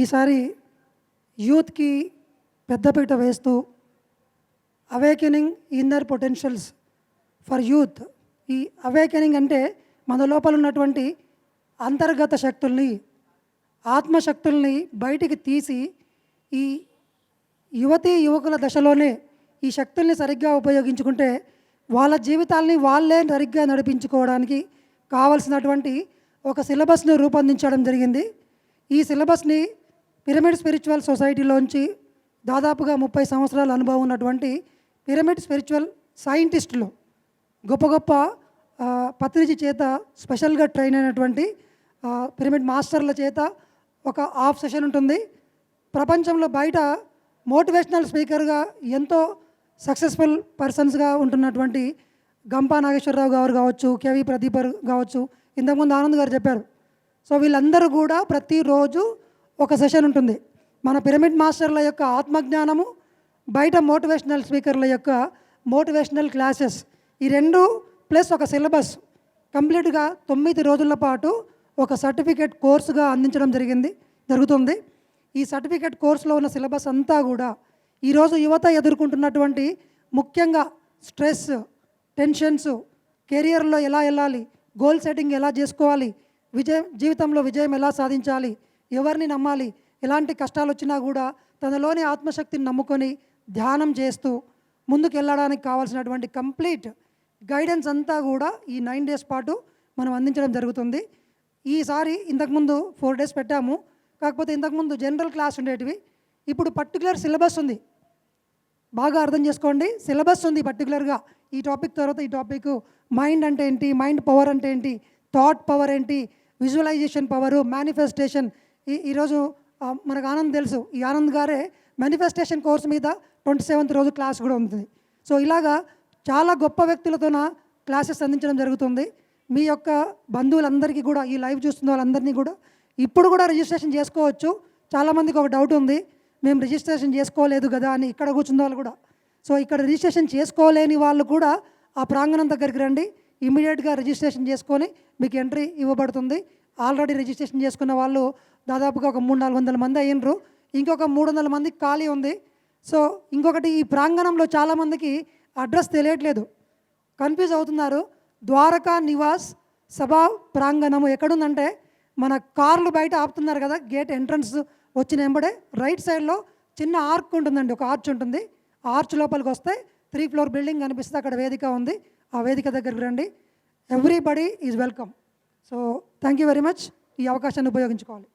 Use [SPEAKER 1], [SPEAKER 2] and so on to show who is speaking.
[SPEAKER 1] ఈసారి యూత్కి పెద్దపీట వేస్తూ awakening inner potentials for youth. ఈ అవేకెనింగ్ అంటే మన లోపల ఉన్నటువంటి అంతర్గత శక్తుల్ని, ఆత్మశక్తుల్ని బయటికి తీసి ఈ యువతీ యువకుల దశలోనే ఈ శక్తుల్ని సరిగ్గా ఉపయోగించుకుంటే వాళ్ళ జీవితాల్ని వాళ్ళే సరిగ్గా నడిపించుకోవడానికి కావలసినటువంటి ఒక సిలబస్ను రూపొందించడం జరిగింది. ఈ సిలబస్ని పిరమిడ్ స్పిరిచువల్ సొసైటీలోంచి దాదాపుగా 30 సంవత్సరాల అనుభవం ఉన్నటువంటి పిరమిడ్ స్పిరిచువల్ సైంటిస్టులు, గొప్ప గొప్ప పత్రిజీ చేత స్పెషల్గా ట్రైన్ అయినటువంటి పిరమిడ్ మాస్టర్ల చేత ఒక హాఫ్ సెషన్ ఉంటుంది. ప్రపంచంలో బయట మోటివేషనల్ స్పీకర్గా ఎంతో సక్సెస్ఫుల్ పర్సన్స్గా ఉంటున్నటువంటి గంపా నాగేశ్వరరావు గారు కావచ్చు, కేవి ప్రదీపర్ కావచ్చు, ఇంతకుముందు ఆనంద్ గారు చెప్పారు. సో వీళ్ళందరూ కూడా ప్రతిరోజు ఒక సెషన్ ఉంటుంది. మన పిరమిడ్ మాస్టర్ల యొక్క ఆత్మజ్ఞానము, బయట మోటివేషనల్ స్పీకర్ల యొక్క మోటివేషనల్ క్లాసెస్, ఈ రెండు ప్లస్ ఒక సిలబస్ కంప్లీట్గా 9 రోజుల పాటు ఒక సర్టిఫికేట్ కోర్సుగా అందించడం జరుగుతుంది. ఈ సర్టిఫికేట్ కోర్సులో ఉన్న సిలబస్ అంతా కూడా ఈరోజు యువత ఎదుర్కొంటున్నటువంటి ముఖ్యంగా స్ట్రెస్, టెన్షన్స్, కెరియర్లో ఎలా వెళ్ళాలి, గోల్ సెట్టింగ్ ఎలా చేసుకోవాలి, జీవితంలో విజయం ఎలా సాధించాలి, ఎవరిని నమ్మాలి, ఎలాంటి కష్టాలు వచ్చినా కూడా తనలోని ఆత్మశక్తిని నమ్ముకొని ధ్యానం చేస్తూ ముందుకు వెళ్ళడానికి కావాల్సినటువంటి కంప్లీట్ గైడెన్స్ అంతా కూడా ఈ 9 days పాటు మనం అందించడం జరుగుతుంది. ఈసారి ఇంతకుముందు 4 days పెట్టాము. కాకపోతే ఇంతకుముందు జనరల్ క్లాస్ ఉండేటివి, ఇప్పుడు పర్టికులర్ సిలబస్ ఉంది. బాగా అర్థం చేసుకోండి, సిలబస్ ఉంది పర్టికులర్గా. ఈ టాపిక్ తర్వాత ఈ టాపిక్ మైండ్ అంటే ఏంటి, మైండ్ పవర్ అంటే ఏంటి, థాట్ పవర్ ఏంటి, విజువలైజేషన్ పవరు, మేనిఫెస్టేషన్. ఈరోజు మనకు ఆనంద్ తెలుసు, ఈ ఆనంద్ గారే మేనిఫెస్టేషన్ కోర్స్ మీద 27th రోజు క్లాస్ కూడా ఉంటుంది. సో ఇలాగా చాలా గొప్ప వ్యక్తులతోన క్లాసెస్ అందించడం జరుగుతుంది. మీ యొక్క బంధువులందరికీ కూడా, ఈ లైవ్ చూస్తున్న వాళ్ళందరినీ కూడా ఇప్పుడు కూడా రిజిస్ట్రేషన్ చేసుకోవచ్చు. చాలామందికి ఒక డౌట్ ఉంది, మేము రిజిస్ట్రేషన్ చేసుకోలేదు కదా అని ఇక్కడ కూర్చున్న వాళ్ళు కూడా. సో ఇక్కడ రిజిస్ట్రేషన్ చేసుకోలేని వాళ్ళు కూడా ఆ ప్రాంగణం దగ్గరికి రండి, ఇమీడియట్గా రిజిస్ట్రేషన్ చేసుకొని మీకు ఎంట్రీ ఇవ్వబడుతుంది. ఆల్రెడీ రిజిస్ట్రేషన్ చేసుకున్న వాళ్ళు దాదాపుగా ఒక 300-400 మంది అయినరు. ఇంకొక 300 మందికి ఖాళీ ఉంది. సో ఇంకొకటి, ఈ ప్రాంగణంలో చాలామందికి అడ్రస్ తెలియట్లేదు, కన్ఫ్యూజ్ అవుతున్నారు. ద్వారకా నివాస్ సభా ప్రాంగణము ఎక్కడుందంటే, మన కార్లు బయట ఆపుతున్నారు కదా, గేట్ ఎంట్రన్స్ వచ్చిన వెంబడే రైట్ సైడ్లో చిన్న ఆర్క్ ఉంటుందండి, ఒక ఆర్చ్ ఉంటుంది. ఆ ఆర్చ్ లోపలికి వస్తే 3 floor బిల్డింగ్ కనిపిస్తే అక్కడ వేదిక ఉంది. ఆ వేదిక దగ్గరికి రండి. Everybody is welcome. So thank you very much. ఈ అవకాశాన్ని ఉపయోగించుకోవాలి.